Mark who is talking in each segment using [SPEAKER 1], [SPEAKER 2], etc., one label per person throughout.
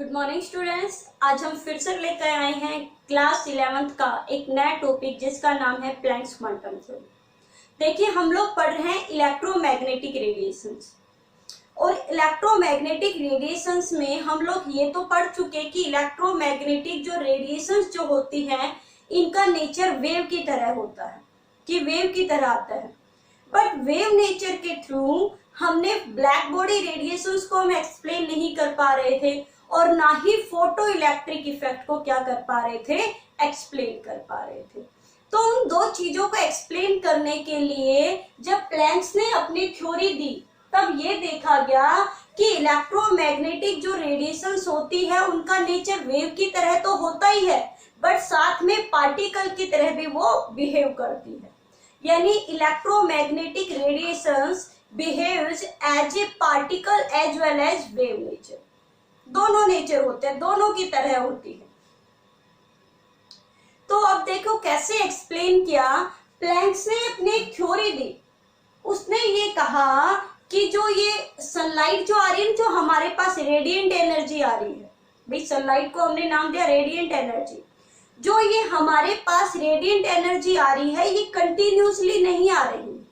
[SPEAKER 1] Good morning students. आज हम फिर से लेकर आए हैं क्लास 11th का एक नया टॉपिक जिसका नाम है प्लैंक्स क्वांटम थ्योरी। देखिए, हम लोग पढ़ रहे हैं इलेक्ट्रोमैग्नेटिक रेडिएशंस, और इलेक्ट्रोमैग्नेटिक रेडिएशंस में हम लोग ये तो पढ़ चुके कि इलेक्ट्रोमैग्नेटिक जो रेडिएशंस जो होती हैं इनका नेचर वेव की तरह होता है, कि वेव की तरह आता है। बट वेव नेचर के थ्रू हमने ब्लैक बॉडी रेडिएशंस को हम एक्सप्लेन नहीं कर पा रहे थे, और ना ही फोटो इलेक्ट्रिक इफेक्ट को क्या कर पा रहे थे, एक्सप्लेन कर पा रहे थे। तो उन दो चीजों को एक्सप्लेन करने के लिए जब प्लैंक्स ने अपनी थ्योरी दी तब ये देखा गया कि इलेक्ट्रोमैग्नेटिक जो रेडिएशंस होती है उनका नेचर वेव की तरह तो होता ही है, बट साथ में पार्टिकल की तरह भी वो बिहेव करती है। यानी electromagnetic radiations behaves as a particle as well as wave nature. दोनों नेचर होते हैं, दोनों की तरह होती है। तो अब देखो कैसे एक्सप्लेन किया। प्लैंक्स ने अपनी एक थ्योरी दी। उसने ये कहा कि जो ये सनलाइट जो आ रही है, जो हमारे पास रेडिएंट एनर्जी आ रही है, भाई सनलाइट को हमने नाम दिया रेडिएंट एनर्जी। जो ये हमारे पास रेडिएंट एनर्जी आ रही है ये कंटिन्यूसली नहीं आ रही है,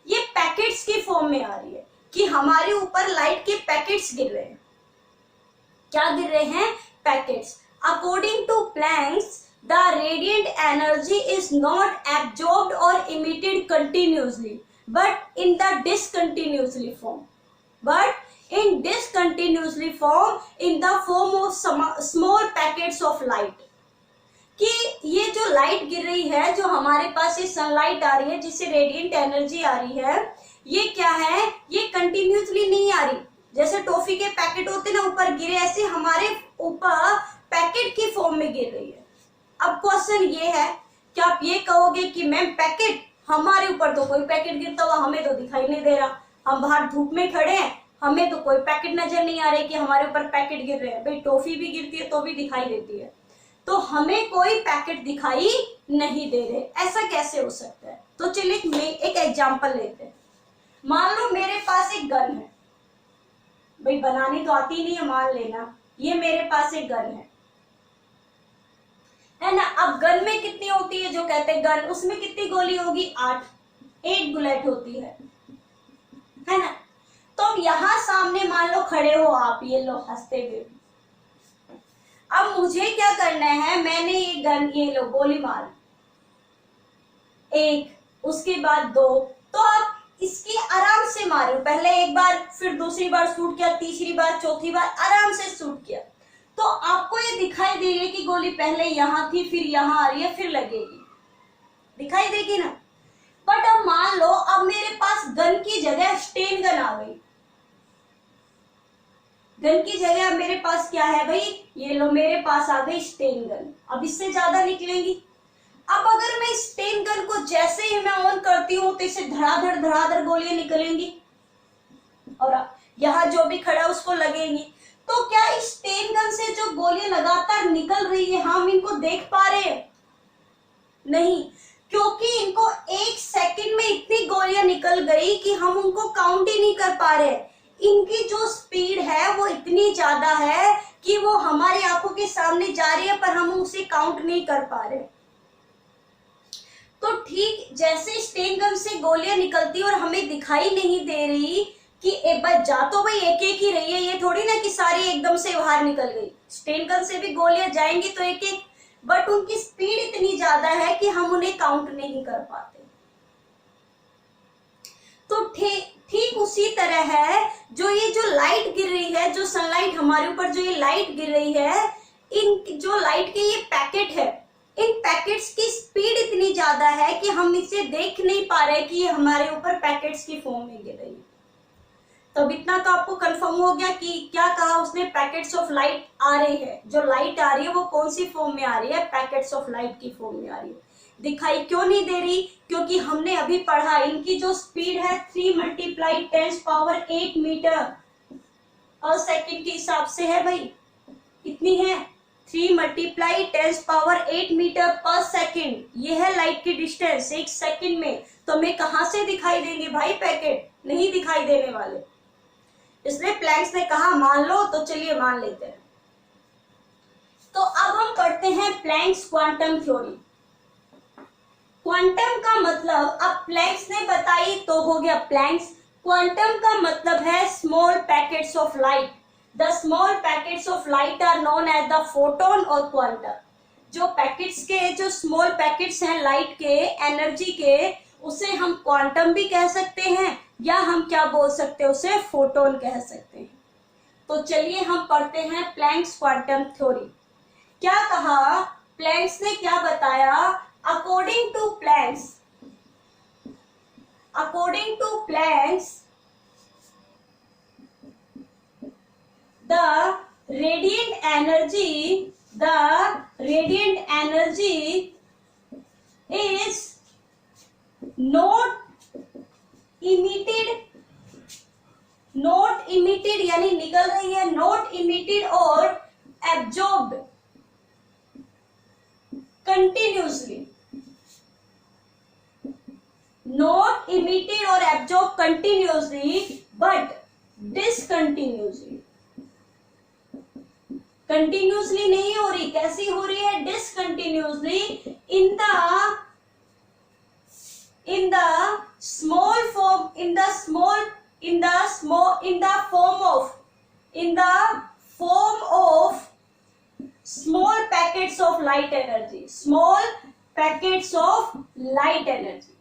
[SPEAKER 1] ये पैकेट्स की फॉर्म में आ रही है, कि हमारे ऊपर लाइट के पैकेट्स गिर रहे हैं। क्या गिर रहे हैं? Packets. According to Planck's the radiant energy is not absorbed और emitted continuously but in the discontinuously form, in the form of small packets of light। कि ये जो लाइट गिर रही है, जो हमारे पास ये सनलाइट आ रही है, जिससे रेडिएंट एनर्जी आ रही है, ये क्या है, ये कंटिन्यूसली नहीं आ रही। जैसे टॉफी के पैकेट होते ना ऊपर गिरे, ऐसे हमारे ऊपर पैकेट की फॉर्म में गिर रही है। अब क्वेश्चन ये है कि आप ये कहोगे कि मैम पैकेट, हमारे ऊपर तो कोई पैकेट गिरता हुआ हमें तो दिखाई नहीं दे रहा, हम बाहर धूप में खड़े हैं, हमें तो कोई पैकेट नजर नहीं आ रही कि हमारे ऊपर पैकेट गिर रहे हैं। भाई टॉफी भी गिरती है तो भी दिखाई देती है, तो हमें कोई पैकेट दिखाई नहीं दे रहे, ऐसा कैसे हो सकता है? तो चलिए एक एग्जांपल लेते हैं। मान लो मेरे पास एक गन है, भाई बनानी तो आती नहीं है, मान लेना ये मेरे पास एक गन है ना। अब गन में कितनी होती है, जो कहते हैं गन, उसमें कितनी गोली होगी? 8 बुलेट होती है ना। तो यहां सामने मान लो खड़े हो आप, ये लो हंसते हुए। अब मुझे क्या करना है, मैंने ये गन, ये लो गोली मार, 1, उसके बाद 2, तो आप इसकी आराम से मारो। पहले एक बार, फिर दूसरी बार शूट किया, तीसरी बार, चौथी बार आराम से शूट किया, तो आपको ये दिखाई देगी कि गोली पहले यहां थी, फिर यहां आ रही है, फिर लगेगी, दिखाई देगी ना। बट अब मान लो अब मेरे पास गन की जगह स्टेन गन आ गई। गन की जगह मेरे पास क्या है भाई, ये लो मेरे पास आ गई स्टेन गन। अब इससे ज्यादा निकलेंगी। अब अगर मैं स्टेन गन को जैसे ही मैं ऑन करती हूँ तो इससे धड़ाधड़ गोलियां निकलेंगी, और यहाँ जो भी खड़ा उसको लगेंगी। तो क्या इस स्टेन गन से जो गोलियां लगातार निकल रही है, हम इनको देख पा रहे हैं? नहीं, क्योंकि इनको 1 सेकंड में इतनी गोलियां निकल गई कि हम उनको काउंट ही नहीं कर पा रहे। इनकी जो स्पीड है वो इतनी ज्यादा है कि वो हमारी आंखों के सामने जा रही है, पर हम उसे काउंट नहीं कर पा रहे। तो ठीक जैसे स्टेन गन से गोलियां निकलती और हमें दिखाई नहीं दे रही कि एक बार जा तो भाई एक ही रही है, ये थोड़ी ना कि सारी एकदम से बाहर निकल गई। स्टेन गन से भी गोलियां जाएंगी तो एक, बट उनकी स्पीड इतनी ज्यादा है कि हम उन्हें काउंट नहीं कर पाते। तो ठीक उसी तरह है, जो ये जो लाइट गिर रही है, जो सनलाइट हमारे ऊपर जो ये लाइट गिर रही है, इन जो लाइट के ये पैकेट है, इन पैकेट्स की स्पीड इतनी ज्यादा है कि हम इसे देख नहीं पा रहे कि ये हमारे ऊपर पैकेट्स की फॉर्म में गिर रही है। तब इतना तो आपको कंफर्म हो गया कि क्या कहा उसने, पैकेट्स ऑफ लाइट आ रही है। जो लाइट आ रही है वो कौन सी फॉर्म में आ रही है? पैकेट्स ऑफ लाइट की फॉर्म में आ रही है। दिखाई क्यों नहीं दे रही? क्योंकि हमने अभी पढ़ा इनकी जो स्पीड है 3 × 10⁸ मीटर और सेकंड के हिसाब से है भाई, इतनी है 3 × 10⁸ मीटर पर सेकंड। ये है लाइट की डिस्टेंस 1 सेकंड में। तो हमें कहां से दिखाई देंगे भाई पैकेट? नहीं दिखाई देने वाले। इसलिए प्लैंक्स ने कहा मान लो, तो चलिए मान लेते हैं। तो अब हम पढ़ते हैं प्लैंक्स क्वांटम थ्योरी। क्वांटम का मतलब, अब प्लैंक्स ने बताई तो हो गया प्लैंक्स। क्वांटम का मतलब है small packets of light. The small packets of light are known as the photon और क्वांटम। जो पैकेट्स के, जो स्मॉल पैकेट्स हैं लाइट के, एनर्जी के, उसे हम क्वांटम भी कह सकते हैं या हम क्या बोल सकते हैं, उसे फोटोन कह सकते हैं। तो चलिए हम पढ़ते हैं प्लैंक्स क्वांटम थ्योरी। क्या कहा प्लैंक्स ने, क्या बताया? According to Planck's, the radiant energy is not emitted यानी निकल रही है, not emitted और absorbed continuously, not emitted or absorbed continuously but discontinuously। Continuously नहीं हो रही, कैसी हो रही है? Discontinuously in the small form, in the form of small packets of light energy, small packets of light energy.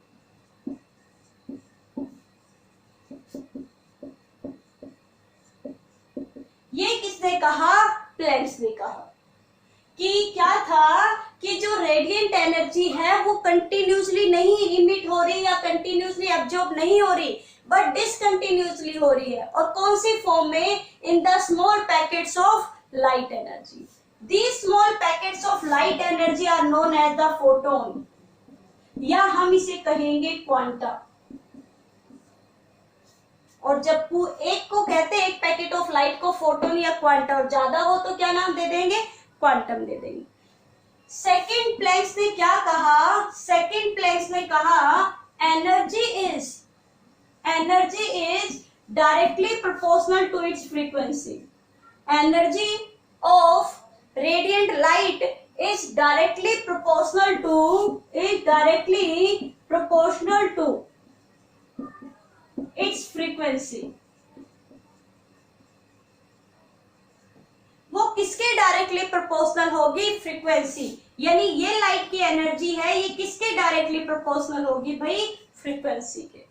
[SPEAKER 1] ये किसने कहा? प्लैंक्स ने कहा कि क्या था कि जो रेडिएंट एनर्जी है वो कंटिन्यूसली नहीं इमिट हो रही या कंटिन्यूसली एब्जॉर्ब नहीं हो रही, बट डिसकंटिन्यूसली हो रही है। और कौन सी फॉर्म में? In the small packets of light energy. These small packets of light energy are known as the photon, या हम इसे कहेंगे क्वांटा। और जब एक को कहते हैं, एक पैकेट ऑफ लाइट को फोटोन या क्वांटा, और ज्यादा हो तो क्या नाम दे देंगे? क्वांटम दे देंगे। सेकंड प्लैंक्स ने क्या कहा? सेकंड प्लैंक्स ने कहा energy is directly proportional to its frequency. Energy of radiant light is directly proportional to its frequency. वो किसके डायरेक्टली प्रोपोर्शनल होगी? फ्रीक्वेंसी। यानी ये लाइट की एनर्जी है, ये किसके डायरेक्टली प्रोपोर्शनल होगी भाई? फ्रीक्वेंसी के।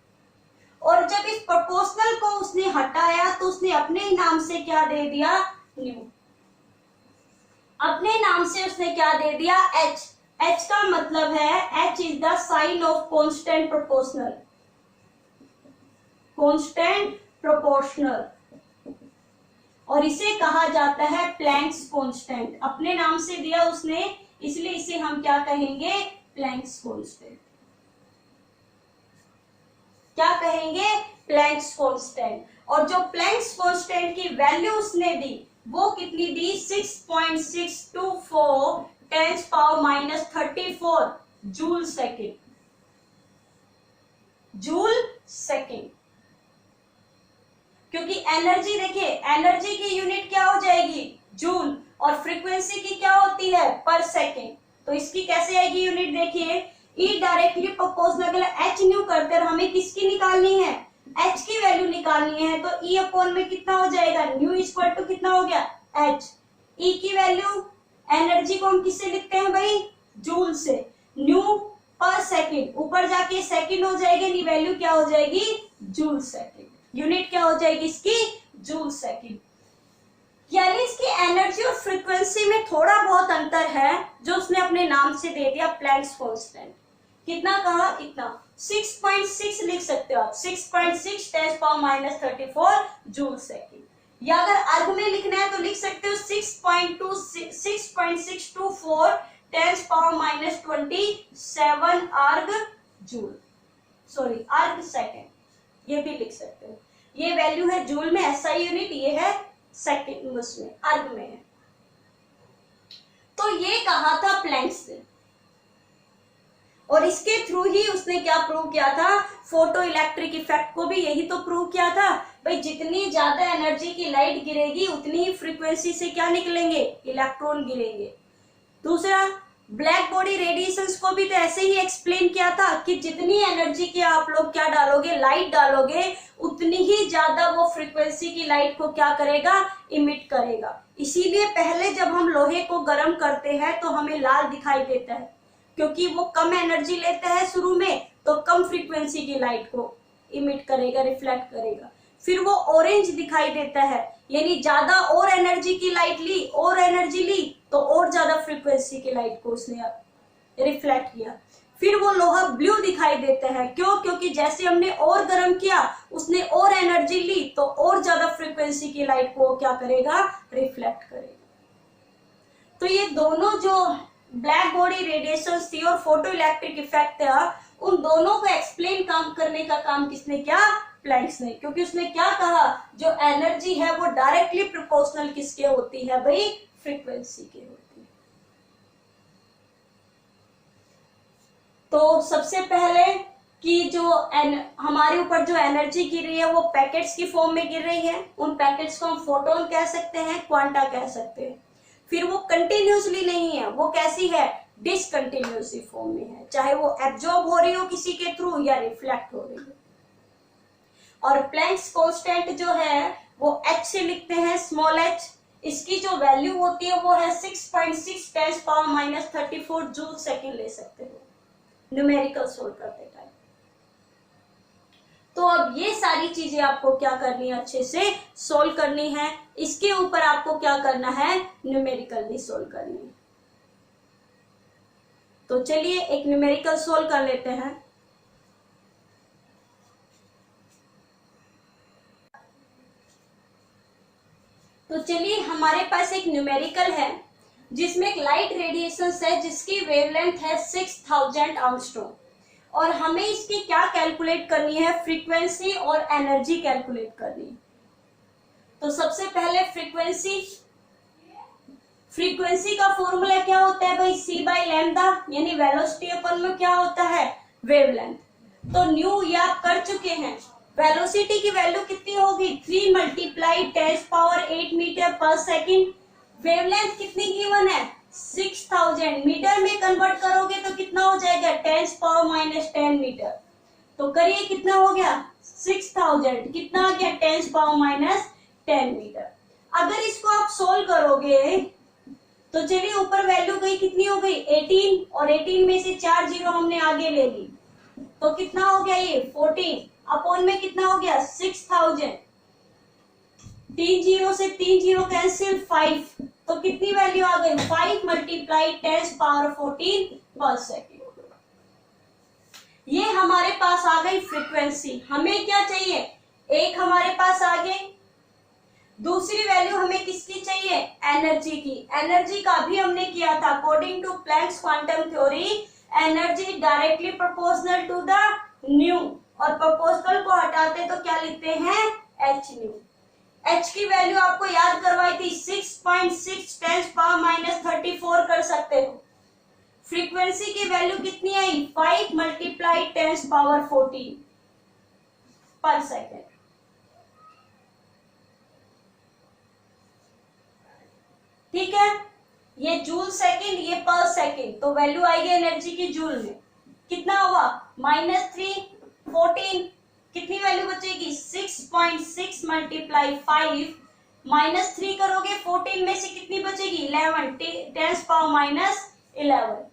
[SPEAKER 1] और जब इस प्रोपोर्शनल को उसने हटाया तो उसने अपने ही नाम से क्या दे दिया? न्यू। अपने नाम से उसने क्या दे दिया? एच। एच का मतलब है, h is the sign of constant proportional, constant proportional, और इसे कहा जाता है प्लैंक्स कांस्टेंट। अपने नाम से दिया उसने, इसलिए इसे हम क्या कहेंगे? Planck's constant. क्या कहेंगे? Planck's constant. और जो प्लैंक्स कांस्टेंट की वैल्यू उसने दी वो कितनी दी? 6.624 10⁻⁻34 जूल सेकेंड। Joule second. क्योंकि एनर्जी, देखिए एनर्जी की यूनिट क्या हो जाएगी? जूल, और फ्रीक्वेंसी की क्या होती है? पर सेकेंड। तो इसकी कैसे आएगी यूनिट? देखिए ई डायरेक्टली प्रोपोर्शनल, एच न्यू करते हैं, हमें किसकी निकालनी है? एच की वैल्यू निकालनी है। तो ई अपॉन में कितना हो जाएगा? न्यू इक्वल टू कितना हो गया? एच। ई की वैल्यू, एनर्जी को हम किससे लिखते हैं भाई? जूल से। न्यू पर सेकेंड, ऊपर जाके सेकेंड हो जाएगी, वैल्यू क्या हो जाएगी? Joule second. यूनिट क्या हो जाएगी इसकी? Joule second. यानी इसकी एनर्जी और फ्रीक्वेंसी में थोड़ा बहुत अंतर है जो उसने अपने नाम से दे दिया प्लैंक्स कांस्टेंट। कितना कहा? इतना। 6.6 लिख सकते हो आप, 6.6 10⁻⁻34 जूल सेकेंड। या अगर अर्ग में लिखना है तो लिख सकते हो 6.624 10⁻⁻27 अर्ग जूल, सॉरी अर्ग सेकेंड, ये भी लिख सकते हो। ये वैल्यू है जूल में, एसआई यूनिट, ये है सेकेंड उसमें, अर्ग में है। तो ये कहा था प्लैंक्स ने। और इसके थ्रू ही उसने क्या प्रूव किया था, फोटो इलेक्ट्रिक इफेक्ट को भी यही तो प्रूव किया था भाई, जितनी ज्यादा एनर्जी की लाइट गिरेगी उतनी ही फ्रीक्वेंसी से क्या निकलेंगे, इलेक्ट्रॉन गिरेंगे। दूसरा, ब्लैक बॉडी रेडिएशंस को भी तो ऐसे ही एक्सप्लेन किया था कि जितनी एनर्जी की आप लोग क्या डालोगे, लाइट डालोगे, उतनी ही ज्यादा वो फ्रीक्वेंसी की लाइट को क्या करेगा, इमिट करेगा। इसीलिए पहले जब हम लोहे को गर्म करते हैं तो हमें लाल दिखाई देता है, क्योंकि वो कम एनर्जी लेता है शुरू में, तो कम फ्रीक्वेंसी की लाइट को इमिट करेगा, रिफ्लेक्ट करेगा। फिर वो ऑरेंज दिखाई देता है, यानी ज्यादा और एनर्जी की लाइट ली, और एनर्जी ली, तो और ज्यादा फ्रीक्वेंसी की लाइट को उसने रिफ्लेक्ट किया। फिर वो लोहा ब्लू दिखाई देता है, क्यों, क्योंकि जैसे हमने और गर्म किया, उसने और एनर्जी ली, तो और ज्यादा फ्रीक्वेंसी की लाइट को क्या करेगा, रिफ्लेक्ट करेगा। तो ये दोनों जो ब्लैक बॉडी रेडिएशन थी और फोटो इलेक्ट्रिक इफेक्ट था, उन दोनों को एक्सप्लेन करने का काम किसने किया, प्लैंक्स ने। क्योंकि उसने क्या कहा, जो एनर्जी है वो डायरेक्टली प्रोपोर्शनल किसके होती है भाई, फ्रीक्वेंसी के होती है। तो सबसे पहले कि जो हमारे ऊपर जो एनर्जी गिर रही है वो पैकेट्स की फॉर्म में गिर रही है, उन पैकेट्स को हम फोटोन कह सकते हैं, क्वांटा कह सकते हैं। फिर वो कंटिन्यूसली नहीं है, वो कैसी है, डिसकंटिन्यूसली फॉर्म में है, चाहे वो एब्जॉर्ब हो रही हो किसी के थ्रू या रिफ्लेक्ट हो रही हो। और प्लैंक्स कांस्टेंट जो है वो h से लिखते हैं, स्मॉल h। इसकी जो वैल्यू होती है वो है 6.6 × 10⁻34 जूल सेकेंड ले सकते हो न्यूमेरिकल सोल्व करते टाइम। तो अब ये सारी चीजें आपको क्या करनी है, अच्छे से सोल्व करनी है। इसके ऊपर आपको क्या करना है, न्यूमेरिकली सोल्व करनी है। तो चलिए एक न्यूमेरिकल सोल्व कर लेते हैं। तो चलिए हमारे पास एक न्यूमेरिकल है जिसमें एक लाइट रेडिएशन है जिसकी वेवलेंथ है 6000 एंगस्ट्रॉम, और हमें इसकी क्या कैलकुलेट करनी है, फ्रीक्वेंसी और एनर्जी कैलकुलेट करनी है। तो सबसे पहले फ्रीक्वेंसी का फॉर्मूला क्या होता है भाई, c/λ, यानी वेलोसिटी अपन में क्या होता है, वेवलेंथ। तो न्यू ये आप कर चुके हैं। वेलोसिटी की वैल्यू कितनी होगी, 3 × 10⁸ मीटर पर सेकेंड। वेवलेंथ कितनी गिवन है, 6000, मीटर में कन्वर्ट करोगे तो कितना हो जाएगा, 10⁻10 मीटर। तो करिए कितना हो गया, 6000, कितना आ गया, 10⁻10 मीटर। अगर इसको आप सोल्व करोगे तो चलिए ऊपर वैल्यू गई, कितनी हो गई, 18, और 18 में से 4 जीरो हमने आगे ले ली, तो कितना हो गया ये 14, अपॉन में कितना हो गया 6000, 3 जीरो से 3 जीरो कैंसिल, 5, तो कितनी वैल्यू आ गई, 5 × 10⁻14 पर सेकेंड। ये हमारे पास आ गई फ्रीक्वेंसी। हमें क्या चाहिए, एक हमारे पास आ गए, दूसरी वैल्यू हमें किसकी चाहिए, एनर्जी की। एनर्जी का भी हमने किया था, according to Planck's quantum theory energy directly proportional to the nu, और प्रोपोर्शनल को हटाते तो क्या लिखते हैं, एच न्यू। एच की वैल्यू आपको याद करवाई थी, 6.6 10⁻34 कर सकते हो। फ्रीक्वेंसी की वैल्यू कितनी आई, 5 × 10⁻14 पर सेकेंड। ठीक है, ये जूल सेकेंड, ये पर सेकेंड, तो वैल्यू आएगी एनर्जी की जूल में। कितना हुआ, -3, 14, कितनी वैल्यू बचेगी, 6.6 × 5, -3 करोगे 14 में से कितनी बचेगी, 11, 10⁻11।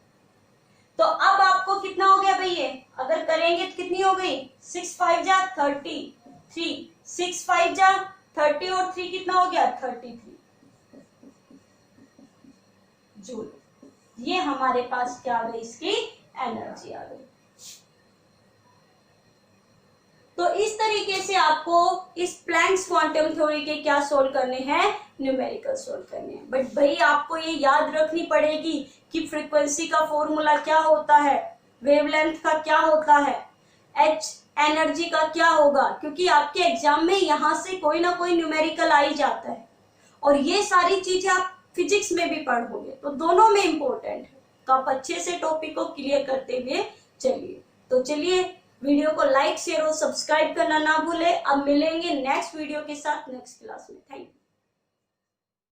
[SPEAKER 1] तो अब आपको कितना हो गया भाई, ये अगर करेंगे तो कितनी हो गई, 6 5 जा 33, 6 5 जा 30 और 3 कितना हो गया, 33 जूल। ये हमारे पास क्या आ गई, इसकी एनर्जी आ गई। तो इस तरीके से आपको इस प्लैंक्स क्वांटम थ्योरी के क्या सोल्व करने हैं, न्यूमेरिकल सोल्व करने हैं। बट भाई आपको ये याद रखनी पड़ेगी कि फ्रीक्वेंसी का फॉर्मूला क्या होता है, वेवलेंथ का क्या होता है, एच एनर्जी का क्या होगा, क्योंकि आपके एग्जाम में यहां से कोई ना कोई न्यूमेरिकल आ ही जाता है। और ये सारी चीजें आप फिजिक्स में भी पढ़ोगे, तो दोनों में इंपॉर्टेंट है। तो आप अच्छे से टॉपिक को क्लियर करते हुए चलिए वीडियो को लाइक शेयर और सब्सक्राइब करना ना भूले। अब मिलेंगे नेक्स्ट वीडियो के साथ नेक्स्ट क्लास में। Thank you.